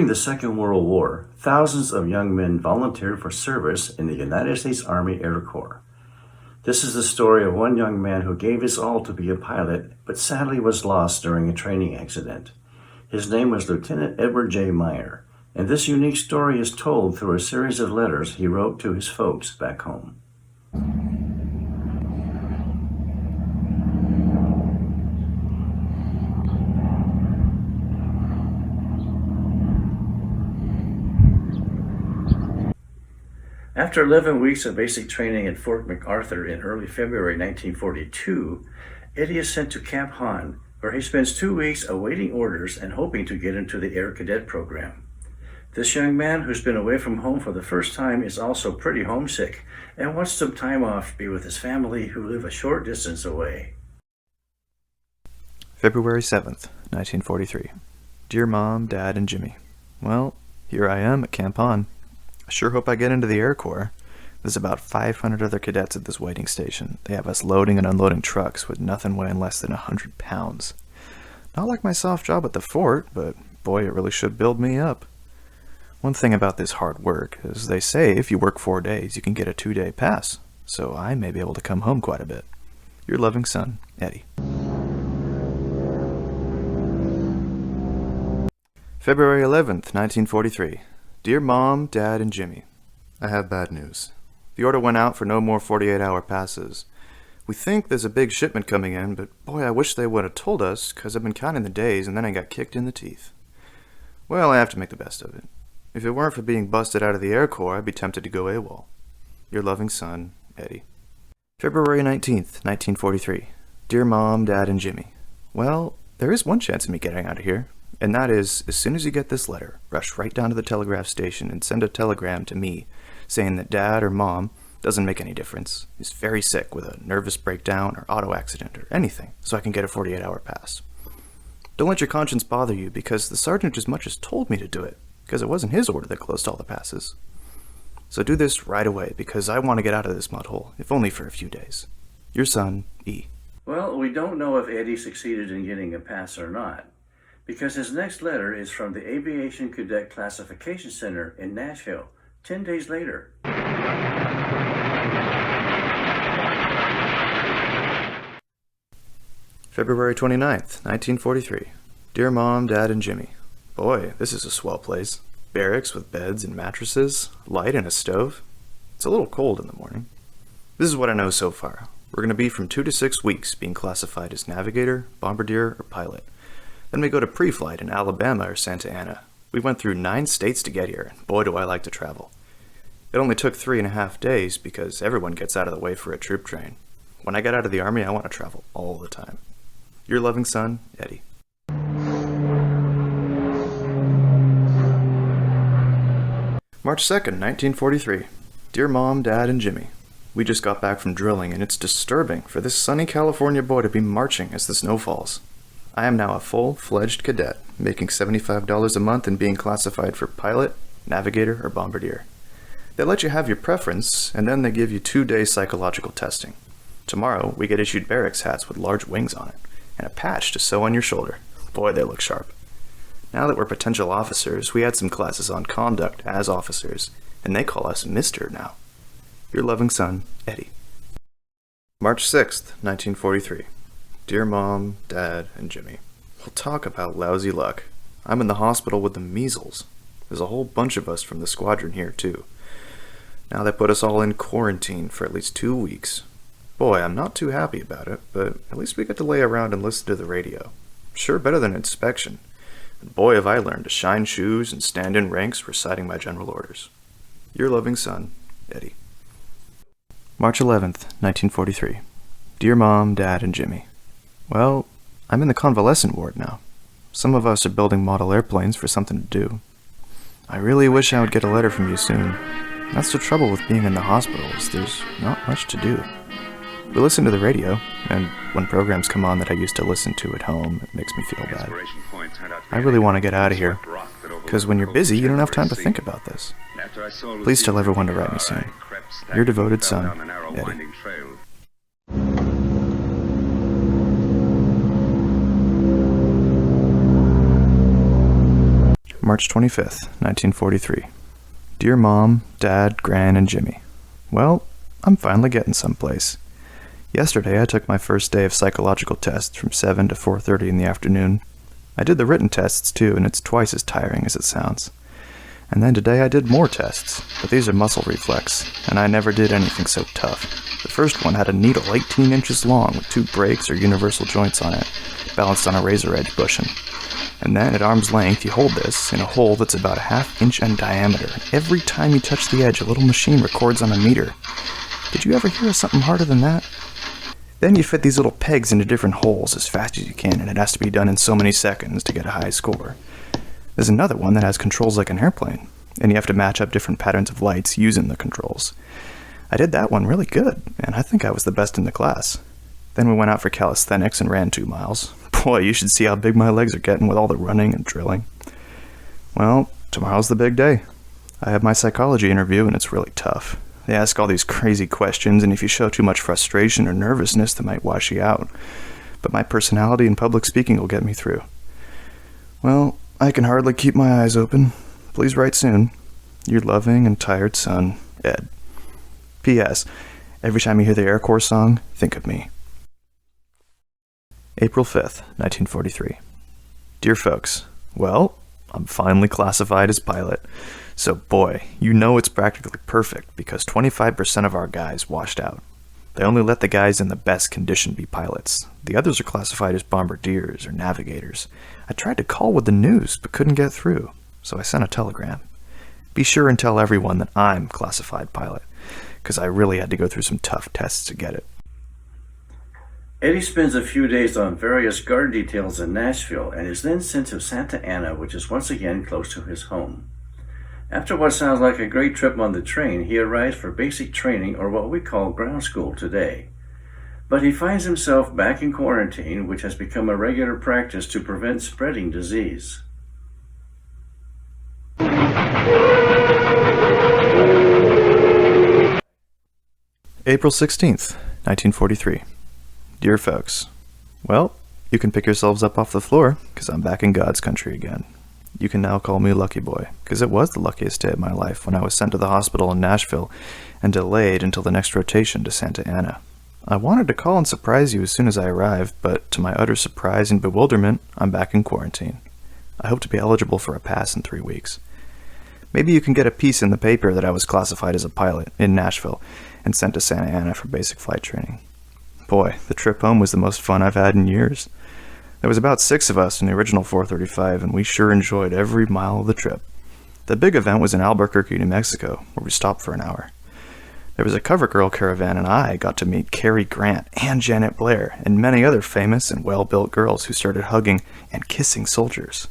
During the Second World War, thousands of young men volunteered for service in the United States Army Air Corps. This is the story of one young man who gave his all to be a pilot, but sadly was lost during a training accident. His name was Lieutenant Edward J. Meyer, and this unique story is told through a series of letters he wrote to his folks back home. After 11 weeks of basic training at Fort MacArthur in early February 1942, Eddie is sent to Camp Hahn, where he spends 2 weeks awaiting orders and hoping to get into the Air Cadet program. This young man who's been away from home for the first time is also pretty homesick and wants some time off to be with his family who live a short distance away. February 7th, 1943. Dear Mom, Dad, and Jimmy. Well, here I am at Camp Hahn. I sure hope I get into the Air Corps. There's about 500 other cadets at this waiting station. They have us loading and unloading trucks with nothing weighing less than 100 pounds. Not like my soft job at the fort, but boy, it really should build me up. One thing about this hard work is they say if you work 4 days, you can get a 2-day pass, so I may be able to come home quite a bit. Your loving son, Eddie. February 11th, 1943. Dear Mom, Dad, and Jimmy, I have bad news. The order went out for no more 48-hour passes. We think there's a big shipment coming in, but boy, I wish they would have told us, because I've been counting the days and then I got kicked in the teeth. Well, I have to make the best of it. If it weren't for being busted out of the Air Corps, I'd be tempted to go AWOL. Your loving son, Eddie. February 19th, 1943. Dear Mom, Dad, and Jimmy. Well, there is one chance of me getting out of here. And that is, as soon as you get this letter, rush right down to the telegraph station and send a telegram to me saying that Dad or Mom, doesn't make any difference, is very sick with a nervous breakdown or auto accident or anything, so I can get a 48-hour pass. Don't let your conscience bother you, because the sergeant as much as told me to do it, because it wasn't his order that closed all the passes. So do this right away, because I want to get out of this mud hole, if only for a few days. Your son, E. Well, we don't know if Eddie succeeded in getting a pass or not, because his next letter is from the Aviation Cadet Classification Center in Nashville, 10 days later. February 29th, 1943. Dear Mom, Dad, and Jimmy. Boy, this is a swell place. Barracks with beds and mattresses, light and a stove. It's a little cold in the morning. This is what I know so far. We're going to be from 2 to 6 weeks being classified as navigator, bombardier, or pilot. Then we go to pre-flight in Alabama or Santa Ana. We went through 9 states to get here, and boy do I like to travel. It only took 3.5 days because everyone gets out of the way for a troop train. When I get out of the Army, I want to travel all the time. Your loving son, Eddie. March 2nd, 1943. Dear Mom, Dad, and Jimmy. We just got back from drilling, and it's disturbing for this sunny California boy to be marching as the snow falls. I am now a full-fledged cadet, making $75 a month and being classified for pilot, navigator, or bombardier. They let you have your preference, and then they give you 2-day psychological testing. Tomorrow, we get issued barracks hats with large wings on it, and a patch to sew on your shoulder. Boy, they look sharp. Now that we're potential officers, we had some classes on conduct as officers, and they call us Mr. now. Your loving son, Eddie. March 6th, 1943. Dear Mom, Dad, and Jimmy. We'll talk about lousy luck. I'm in the hospital with the measles. There's a whole bunch of us from the squadron here, too. Now they put us all in quarantine for at least 2 weeks. Boy, I'm not too happy about it, but at least we get to lay around and listen to the radio. Sure better than inspection. And boy, have I learned to shine shoes and stand in ranks reciting my general orders. Your loving son, Eddie. March 11th, 1943. Dear Mom, Dad, and Jimmy. Well, I'm in the convalescent ward now. Some of us are building model airplanes for something to do. I really wish I would get a letter from you soon. That's the trouble with being in the hospital, is there's not much to do. We listen to the radio, and when programs come on that I used to listen to at home, it makes me feel bad. I really want to get out of here, because when you're busy, you don't have time to think about this. Please tell everyone to write me soon. Your devoted son, Eddie. March 25th, 1943. Dear Mom, Dad, Gran, and Jimmy. Well, I'm finally getting someplace. Yesterday I took my first day of psychological tests from 7 to 4:30 in the afternoon. I did the written tests too, and it's twice as tiring as it sounds. And then today I did more tests, but these are muscle reflex, and I never did anything so tough. The first one had a needle 18 inches long with 2 breaks or universal joints on it, balanced on a razor edge bushing. And then at arm's length you hold this in a hole that's about a ½ inch in diameter. Every time you touch the edge, a little machine records on a meter. Did you ever hear of something harder than that? Then you fit these little pegs into different holes as fast as you can, and it has to be done in so many seconds to get a high score. There's another one that has controls like an airplane, and you have to match up different patterns of lights using the controls. I did that one really good, and I think I was the best in the class. Then we went out for calisthenics and ran 2 miles. Boy, you should see how big my legs are getting with all the running and drilling. Well, tomorrow's the big day. I have my psychology interview, and it's really tough. They ask all these crazy questions, and if you show too much frustration or nervousness, they might wash you out. But my personality and public speaking will get me through. Well, I can hardly keep my eyes open. Please write soon. Your loving and tired son, Ed. P.S. Every time you hear the Air Corps song, think of me. April 5th, 1943. Dear folks, well, I'm finally classified as pilot. So boy, you know it's practically perfect because 25% of our guys washed out. They only let the guys in the best condition be pilots. The others are classified as bombardiers or navigators. I tried to call with the news but couldn't get through, so I sent a telegram. Be sure and tell everyone that I'm classified pilot, because I really had to go through some tough tests to get it. Eddie spends a few days on various guard details in Nashville and is then sent to Santa Ana, which is once again close to his home. After what sounds like a great trip on the train, he arrives for basic training, or what we call ground school today. But he finds himself back in quarantine, which has become a regular practice to prevent spreading disease. April 16th, 1943. Dear folks, well, you can pick yourselves up off the floor, because I'm back in God's country again. You can now call me Lucky Boy, because it was the luckiest day of my life when I was sent to the hospital in Nashville and delayed until the next rotation to Santa Ana. I wanted to call and surprise you as soon as I arrived, but to my utter surprise and bewilderment, I'm back in quarantine. I hope to be eligible for a pass in 3 weeks. Maybe you can get a piece in the paper that I was classified as a pilot in Nashville and sent to Santa Ana for basic flight training. Boy, the trip home was the most fun I've had in years. There was about 6 of us in the original 435, and we sure enjoyed every mile of the trip. The big event was in Albuquerque, New Mexico, where we stopped for an hour. There was a cover girl caravan, and I got to meet Cary Grant and Janet Blair and many other famous and well-built girls who started hugging and kissing soldiers.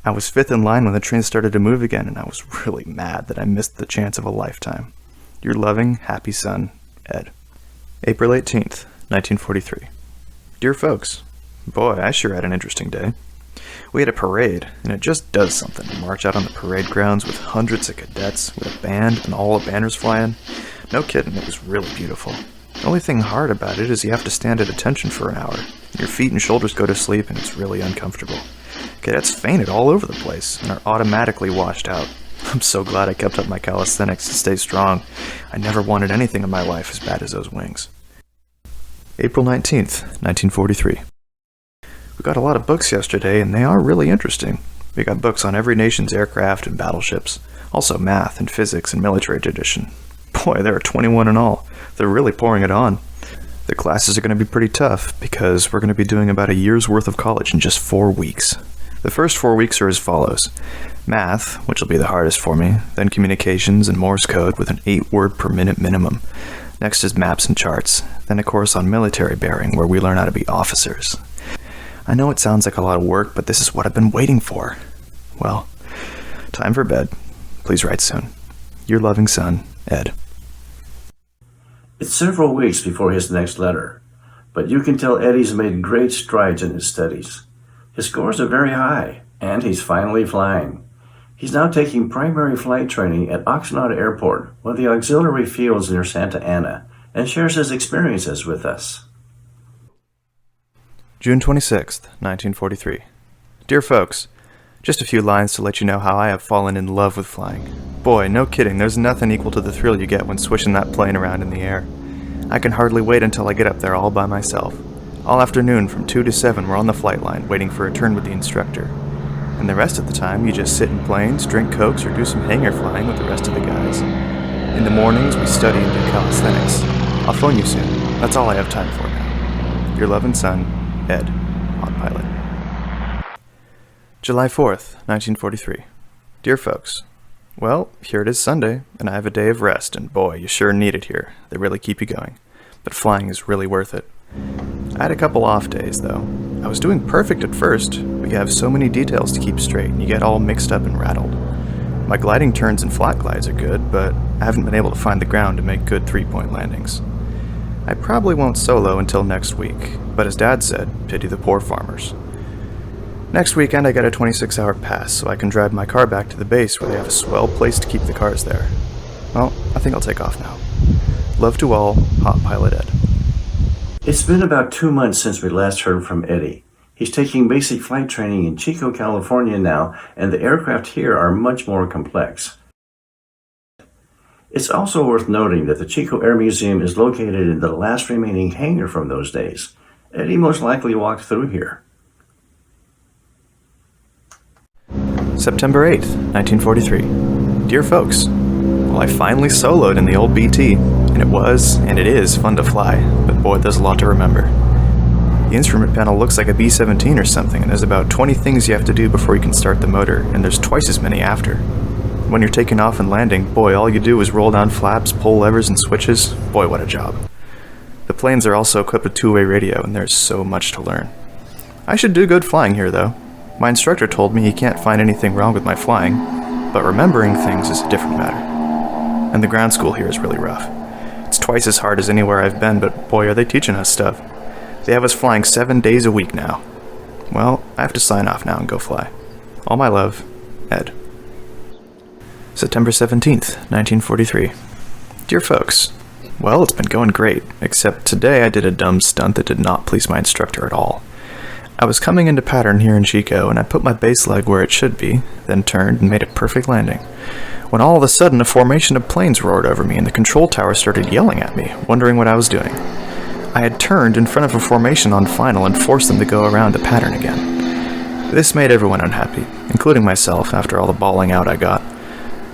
I was 5th in line when the train started to move again, and I was really mad that I missed the chance of a lifetime. Your loving, happy son, Ed. April 18th, 1943. Dear folks, boy, I sure had an interesting day. We had a parade, and it just does something to march out on the parade grounds with hundreds of cadets, with a band and all the banners flying. No kidding, it was really beautiful. The only thing hard about it is you have to stand at attention for an hour. Your feet and shoulders go to sleep, and it's really uncomfortable. Cadets fainted all over the place and are automatically washed out. I'm so glad I kept up my calisthenics to stay strong. I never wanted anything in my life as bad as those wings. April 19th, 1943. We got a lot of books yesterday, and they are really interesting. We got books on every nation's aircraft and battleships, also math and physics and military tradition. Boy, there are 21 in all. They're really pouring it on. The classes are going to be pretty tough, because we're going to be doing about a year's worth of college in just 4 weeks. The first 4 weeks are as follows. Math, which will be the hardest for me, then communications and Morse code with an 8-word per minute minimum. Next is maps and charts, then a course on military bearing where we learn how to be officers. I know it sounds like a lot of work, but this is what I've been waiting for. Well, time for bed. Please write soon. Your loving son, Ed. It's several weeks before his next letter, but you can tell Eddie's made great strides in his studies. His scores are very high, and he's finally flying. He's now taking primary flight training at Oxnard Airport, one of the auxiliary fields near Santa Ana, and shares his experiences with us. June 26th, 1943. Dear folks, Just a few lines to let you know how I have fallen in love with flying. Boy, no kidding, there's nothing equal to the thrill you get when swishing that plane around in the air. I can hardly wait until I get up there all by myself. All afternoon from 2 to 7 we're on the flight line waiting for a turn with the instructor. And the rest of the time you just sit in planes, drink cokes, or do some hangar flying with the rest of the guys. In the mornings we study and do calisthenics. I'll phone you soon. That's all I have time for now. Your loving son, Ed, Hot Pilot. July 4th, 1943. Dear folks, well, here it is Sunday, and I have a day of rest, and boy, you sure need it here. They really keep you going. But flying is really worth it. I had a couple off days, though. I was doing perfect at first, but you have so many details to keep straight, and you get all mixed up and rattled. My gliding turns and flat glides are good, but I haven't been able to find the ground to make good three-point landings. I probably won't solo until next week, but as Dad said, pity the poor farmers. Next weekend I get a 26-hour pass, so I can drive my car back to the base where they have a swell place to keep the cars there. Well, I think I'll take off now. Love to all, Hot Pilot Ed. It's been about 2 months since we last heard from Eddie. He's taking basic flight training in Chico, California now, and the aircraft here are much more complex. It's also worth noting that the Chico Air Museum is located in the last remaining hangar from those days. Eddie most likely walked through here. September 8th, 1943. Dear folks, well, I finally soloed in the old BT, and it was, and it is, fun to fly, but boy, there's a lot to remember. The instrument panel looks like a B-17 or something, and there's about 20 things you have to do before you can start the motor, and there's twice as many after. When you're taking off and landing, boy, all you do is roll down flaps, pull levers, and switches. Boy, what a job. The planes are also equipped with two-way radio, and there's so much to learn. I should do good flying here, though. My instructor told me he can't find anything wrong with my flying, but remembering things is a different matter. And the ground school here is really rough. It's twice as hard as anywhere I've been, but boy, are they teaching us stuff. They have us flying 7 days a week now. Well, I have to sign off now and go fly. All my love, Ed. September 17th, 1943. Dear folks, well, it's been going great, except today I did a dumb stunt that did not please my instructor at all. I was coming into pattern here in Chico, and I put my base leg where it should be, then turned and made a perfect landing. When all of a sudden a formation of planes roared over me and the control tower started yelling at me, wondering what I was doing. I had turned in front of a formation on final and forced them to go around the pattern again. This made everyone unhappy, including myself after all the bawling out I got.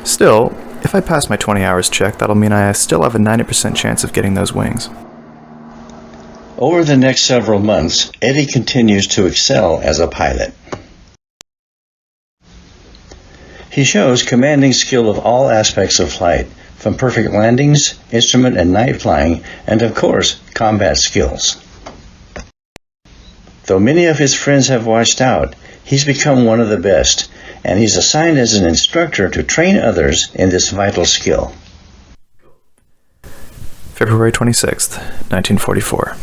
Still, if I pass my 20 hours check, that'll mean I still have a 90% chance of getting those wings. Over the next several months, Eddie continues to excel as a pilot. He shows commanding skill of all aspects of flight, from perfect landings, instrument and night flying, and of course, combat skills. Though many of his friends have washed out, he's become one of the best, and he's assigned as an instructor to train others in this vital skill. February 26th, 1944.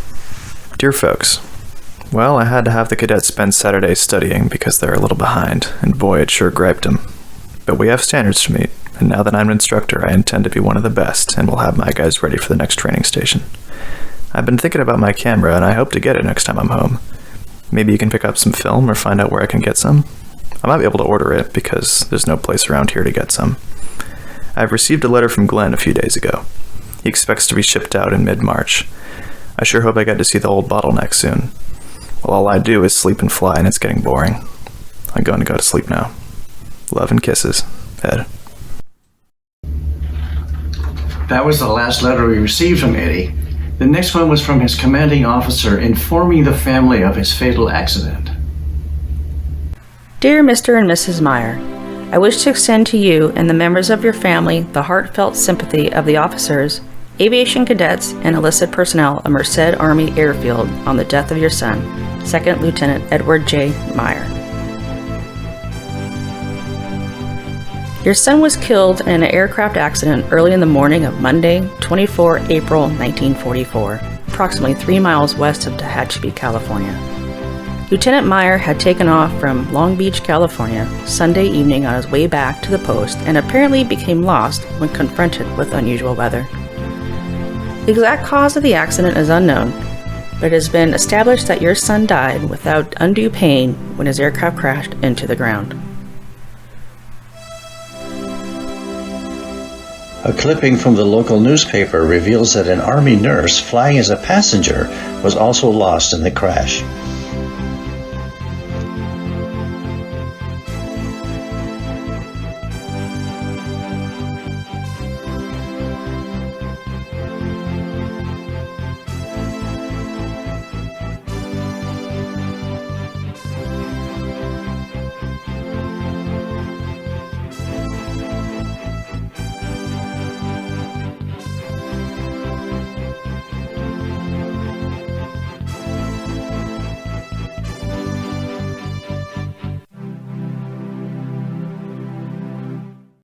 Dear folks, well, I had to have the cadets spend Saturdays studying because they're a little behind, and boy, it sure griped them. But we have standards to meet, and now that I'm an instructor, I intend to be one of the best, and will have my guys ready for the next training station. I've been thinking about my camera, and I hope to get it next time I'm home. Maybe you can pick up some film or find out where I can get some. I might be able to order it, because there's no place around here to get some. I've received a letter from Glenn a few days ago. He expects to be shipped out in mid-March. I sure hope I get to see the old bottleneck soon. Well, all I do is sleep and fly, and it's getting boring. I'm going to go to sleep now. Love and kisses, Ed. That was the last letter we received from Eddie. The next one was from his commanding officer informing the family of his fatal accident. Dear Mr. and Mrs. Meyer, I wish to extend to you and the members of your family the heartfelt sympathy of the officers, aviation cadets, and enlisted personnel of Merced Army Airfield on the death of your son, 2nd Lieutenant Edward J. Meyer. Your son was killed in an aircraft accident early in the morning of Monday, 24 April 1944, approximately 3 miles west of Tehachapi, California. Lieutenant Meyer had taken off from Long Beach, California, Sunday evening on his way back to the post and apparently became lost when confronted with unusual weather. The exact cause of the accident is unknown, but it has been established that your son died without undue pain when his aircraft crashed into the ground. A clipping from the local newspaper reveals that an Army nurse flying as a passenger was also lost in the crash.